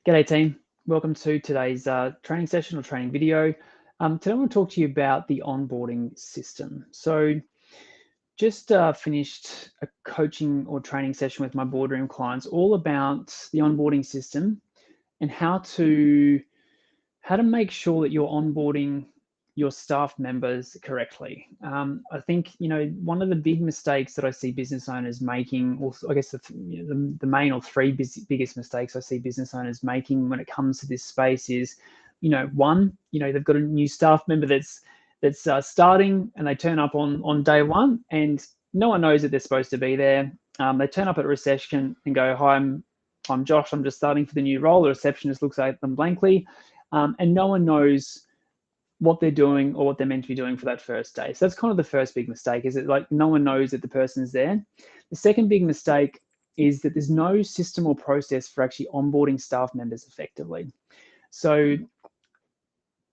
G'day team, welcome to today's training session or training video. Today I want to talk to you about the onboarding system. So just finished a coaching or training session with my boardroom clients all about the onboarding system and how to make sure that you're onboarding your staff members correctly. I think, one of the big mistakes that I see business owners making, or I guess the main or three biggest mistakes I see business owners making when it comes to this space is, one, they've got a new staff member that's starting and they turn up on day one and no one knows that they're supposed to be there. They turn up at a reception and go, "Hi, I'm Josh. I'm just starting for the new role." The receptionist looks at them blankly. And no one knows what they're doing or what they're meant to be doing for that first day. So that's kind of the first big mistake, is that like no one knows that the person's there. The second big mistake is that there's no system or process for actually onboarding staff members effectively. So,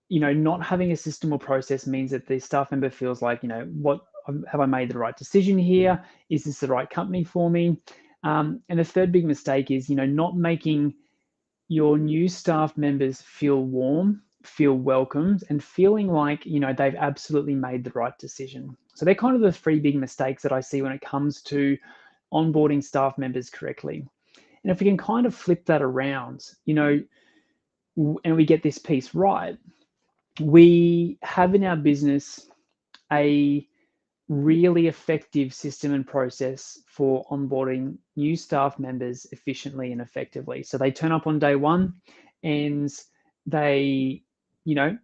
not having a system or process means that the staff member feels like, what have I made the right decision here? Is this the right company for me? And the third big mistake is, not making your new staff members feel warm, feel welcomed, and feeling like, they've absolutely made the right decision. So they're kind of the three big mistakes that I see when it comes to onboarding staff members correctly. And if we can kind of flip that around, and we get this piece right, we have in our business a really effective system and process for onboarding new staff members efficiently and effectively. So they turn up on day one and they know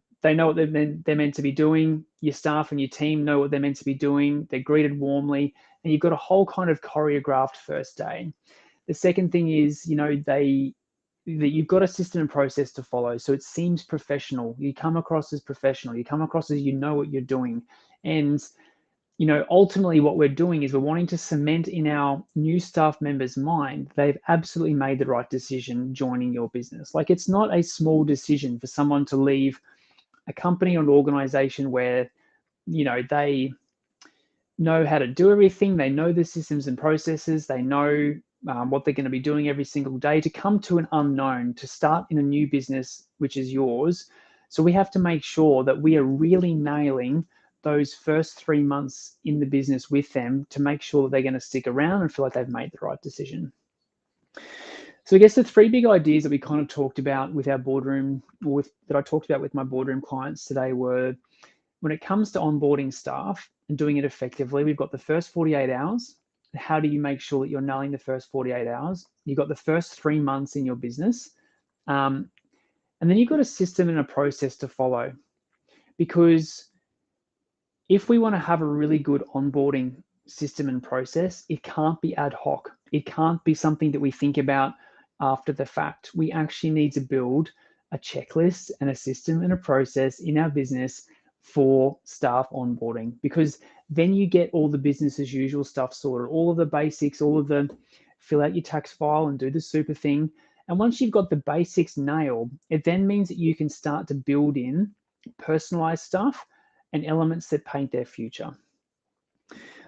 what they're meant to be doing. Your staff and your team know what they're meant to be doing. They're greeted warmly, and you've got a whole kind of choreographed first day. The second thing is, that you've got a system and process to follow. So it seems professional. You come across as professional. You come across as what you're doing. And ultimately what we're doing is we're wanting to cement in our new staff members' mind they've absolutely made the right decision joining your business. Like, it's not a small decision for someone to leave a company or an organization where, they know how to do everything. They know the systems and processes. They know what they're going to be doing every single day, to come to an unknown, to start in a new business, which is yours. So we have to make sure that we are really nailing those first 3 months in the business with them to make sure that they're going to stick around and feel like they've made the right decision. So I guess the three big ideas that we kind of talked about with our boardroom, that I talked about with my boardroom clients today, were when it comes to onboarding staff and doing it effectively, we've got the first 48 hours. How do you make sure that you're nailing the first 48 hours? You've got the first 3 months in your business. And then you've got a system and a process to follow. Because if we want to have a really good onboarding system and process, it can't be ad hoc. It can't be something that we think about after the fact. We actually need to build a checklist and a system and a process in our business for staff onboarding, because then you get all the business as usual stuff sorted, all of the basics, all of the fill out your tax file and do the super thing. And once you've got the basics nailed, it then means that you can start to build in personalized stuff and elements that paint their future.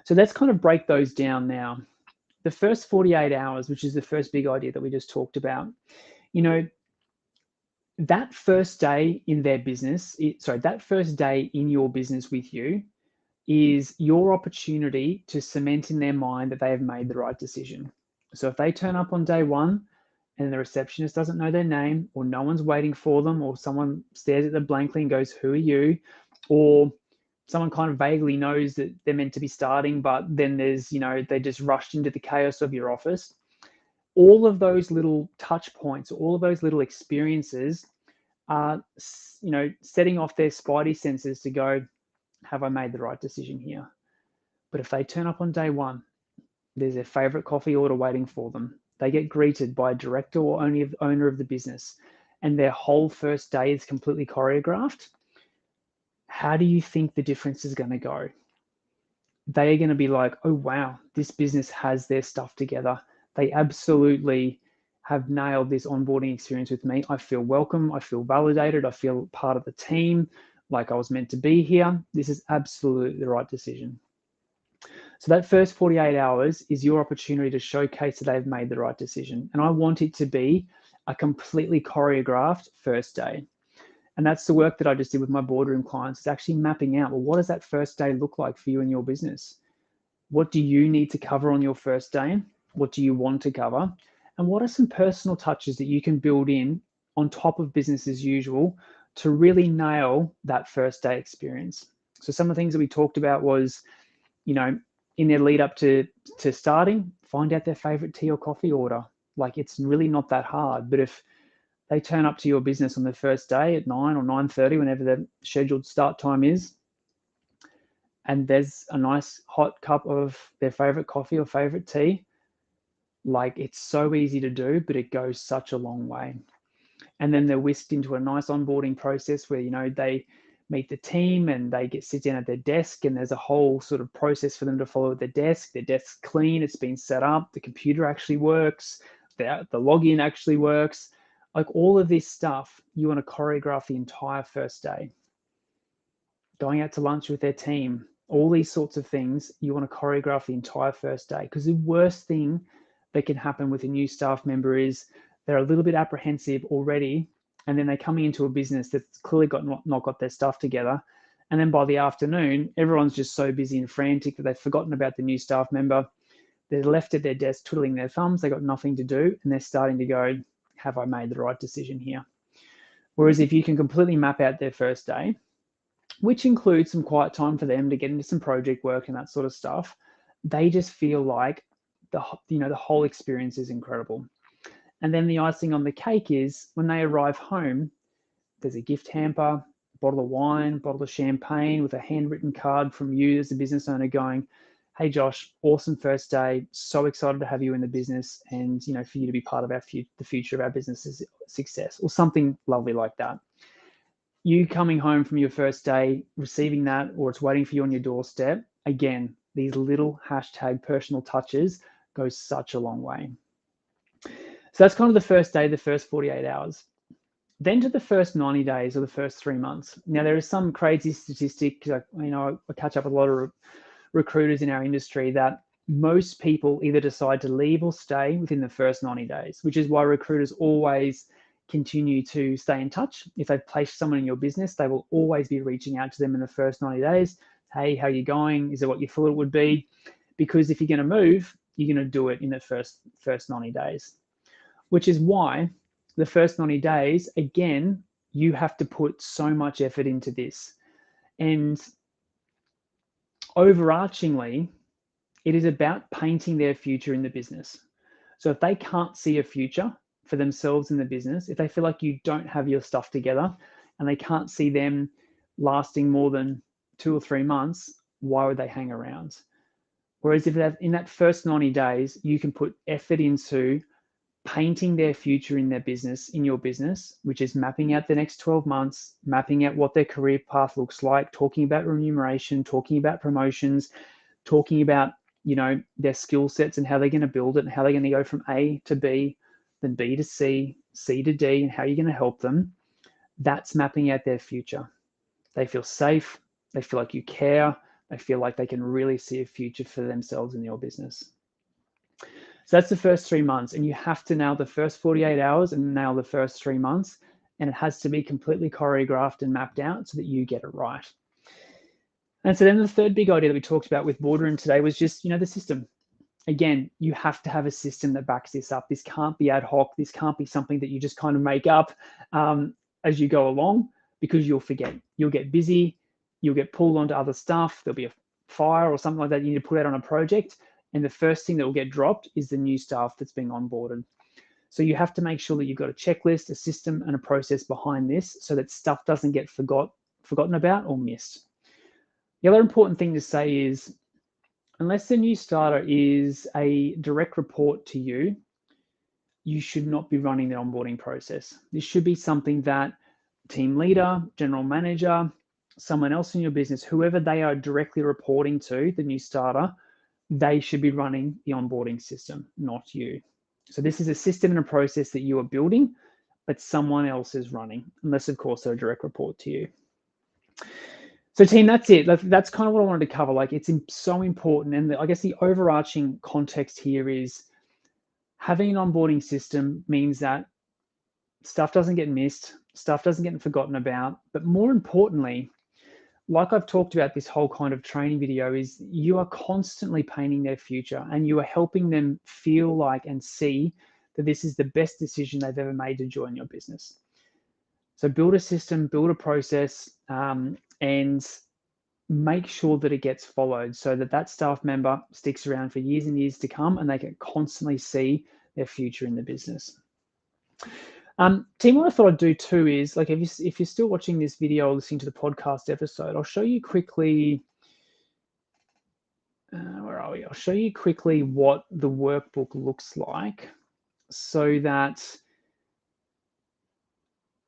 So let's kind of break those down now. The first 48 hours, which is the first big idea that we just talked about, that first day in their business, that first day in your business with you is your opportunity to cement in their mind that they have made the right decision. So if they turn up on day one and the receptionist doesn't know their name, or no one's waiting for them, or someone stares at them blankly and goes, "Who are you?" or someone kind of vaguely knows that they're meant to be starting, but then there's, they just rushed into the chaos of your office. All of those little touch points, all of those little experiences are, setting off their spidey senses to go, have I made the right decision here? But if they turn up on day one, there's their favorite coffee order waiting for them. They get greeted by a director or owner of the business, and their whole first day is completely choreographed. How do you think the difference is going to go? They are going to be like, "Oh, wow, this business has their stuff together. They absolutely have nailed this onboarding experience with me. I feel welcome. I feel validated. I feel part of the team, like I was meant to be here. This is absolutely the right decision." So that first 48 hours is your opportunity to showcase that they've made the right decision. And I want it to be a completely choreographed first day. And that's the work that I just did with my boardroom clients. It's actually mapping out, well, what does that first day look like for you and your business? What do you need to cover on your first day? What do you want to cover? And what are some personal touches that you can build in on top of business as usual to really nail that first day experience? So some of the things that we talked about was, you know, in their lead up to starting, find out their favorite tea or coffee order. Like, it's really not that hard. But if they turn up to your business on the first day at 9 or 9:30, whenever the scheduled start time is, and there's a nice hot cup of their favorite coffee or favorite tea, like, it's so easy to do, but it goes such a long way. And then they're whisked into a nice onboarding process where, they meet the team and they sit down at their desk, and there's a whole sort of process for them to follow at their desk. Their desk's clean, it's been set up, the computer actually works, the login actually works. Like, all of this stuff, you want to choreograph the entire first day. Going out to lunch with their team, all these sorts of things, you want to choreograph the entire first day. Because the worst thing that can happen with a new staff member is they're a little bit apprehensive already, and then they're coming into a business that's clearly not got their stuff together. And then by the afternoon, everyone's just so busy and frantic that they've forgotten about the new staff member. They're left at their desk twiddling their thumbs. They got nothing to do, and they're starting to go, have I made the right decision here? Whereas if you can completely map out their first day, which includes some quiet time for them to get into some project work and that sort of stuff, they just feel like the whole experience is incredible. And then the icing on the cake is when they arrive home, there's a gift hamper, bottle of wine, bottle of champagne with a handwritten card from you as a business owner going, hey, Josh, awesome first day. So excited to have you in the business and, for you to be part of the future of our business's success, or something lovely like that. You coming home from your first day, receiving that, or it's waiting for you on your doorstep, again, these little hashtag personal touches go such a long way. So that's kind of the first day, the first 48 hours. Then to the first 90 days or the first 3 months. Now, there is some crazy statistic, I catch up with a lot of recruiters in our industry, that most people either decide to leave or stay within the first 90 days, which is why recruiters always continue to stay in touch. If they've placed someone in your business, they will always be reaching out to them in the first 90 days. Hey, how are you going? Is it what you thought it would be? Because if you're going to move, you're going to do it in the first 90 days, which is why the first 90 days, again, you have to put so much effort into this. And overarchingly, it is about painting their future in the business. So if they can't see a future for themselves in the business, if they feel like you don't have your stuff together and they can't see them lasting more than 2 or 3 months, why would they hang around? Whereas if in that first 90 days, you can put effort into painting their future in their business, in your business, which is mapping out the next 12 months, mapping out what their career path looks like, talking about remuneration, talking about promotions, talking about, their skill sets and how they're going to build it and how they're going to go from A to B, then B to C, C to D, and how you're going to help them. That's mapping out their future. They feel safe. They feel like you care. They feel like they can really see a future for themselves in your business. So that's the first 3 months, and you have to nail the first 48 hours and nail the first 3 months, and it has to be completely choreographed and mapped out so that you get it right. And so then the third big idea that we talked about with Boardroom today was just, the system. Again, you have to have a system that backs this up. This can't be ad hoc. This can't be something that you just kind of make up as you go along, because you'll forget. You'll get busy. You'll get pulled onto other stuff. There'll be a fire or something like that you need to put out on a project. And the first thing that will get dropped is the new staff that's being onboarded. So you have to make sure that you've got a checklist, a system, and a process behind this so that stuff doesn't get forgotten about or missed. The other important thing to say is, unless the new starter is a direct report to you, you should not be running the onboarding process. This should be something that team leader, general manager, someone else in your business, whoever they are directly reporting to, the new starter, they should be running the onboarding system, not you. So this is a system and a process that you are building, but someone else is running, unless, of course, they're a direct report to you. So team, that's it. That's kind of what I wanted to cover. Like, it's so important. And I guess the overarching context here is having an onboarding system means that stuff doesn't get missed, stuff doesn't get forgotten about, but more importantly, like I've talked about this whole kind of training video, is you are constantly painting their future and you are helping them feel like and see that this is the best decision they've ever made to join your business. So build a system, build a process, and make sure that it gets followed so that that staff member sticks around for years and years to come and they can constantly see their future in the business. Team, what I thought I'd do too is, like, if you're still watching this video or listening to the podcast episode, I'll show you quickly, where are we? I'll show you quickly what the workbook looks like so that,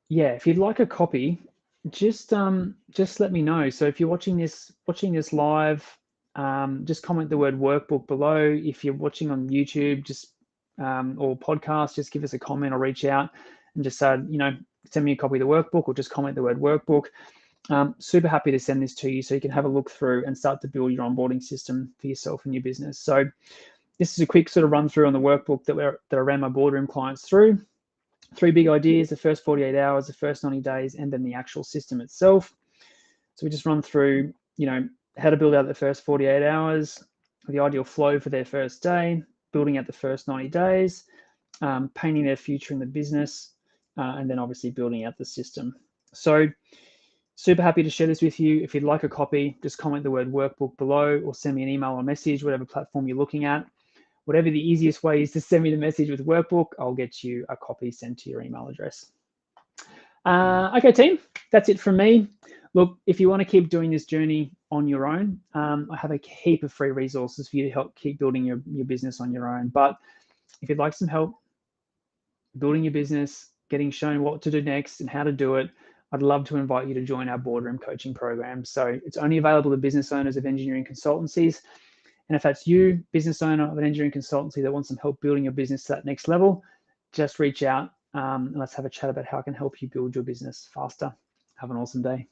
yeah, if you'd like a copy, just let me know. So if you're watching this live, just comment the word workbook below. If you're watching on YouTube, just or podcast, just give us a comment or reach out and just send me a copy of the workbook or just comment the word workbook. Super happy to send this to you so you can have a look through and start to build your onboarding system for yourself and your business. So this is a quick sort of run through on the workbook that I ran my boardroom clients through. 3 big ideas: the first 48 hours, the first 90 days, and then the actual system itself. So we just run through, how to build out the first 48 hours, the ideal flow for their first day, building out the first 90 days, painting their future in the business, and then obviously building out the system. So super happy to share this with you. If you'd like a copy, just comment the word workbook below or send me an email or message, whatever platform you're looking at. Whatever the easiest way is to send me the message with workbook, I'll get you a copy sent to your email address. Okay, team, that's it from me. Look, if you want to keep doing this journey on your own, I have a heap of free resources for you to help keep building your business on your own. But if you'd like some help building your business, getting shown what to do next and how to do it, I'd love to invite you to join our boardroom coaching program. So it's only available to business owners of engineering consultancies. And if that's you, business owner of an engineering consultancy that wants some help building your business to that next level, just reach out and let's have a chat about how I can help you build your business faster. Have an awesome day.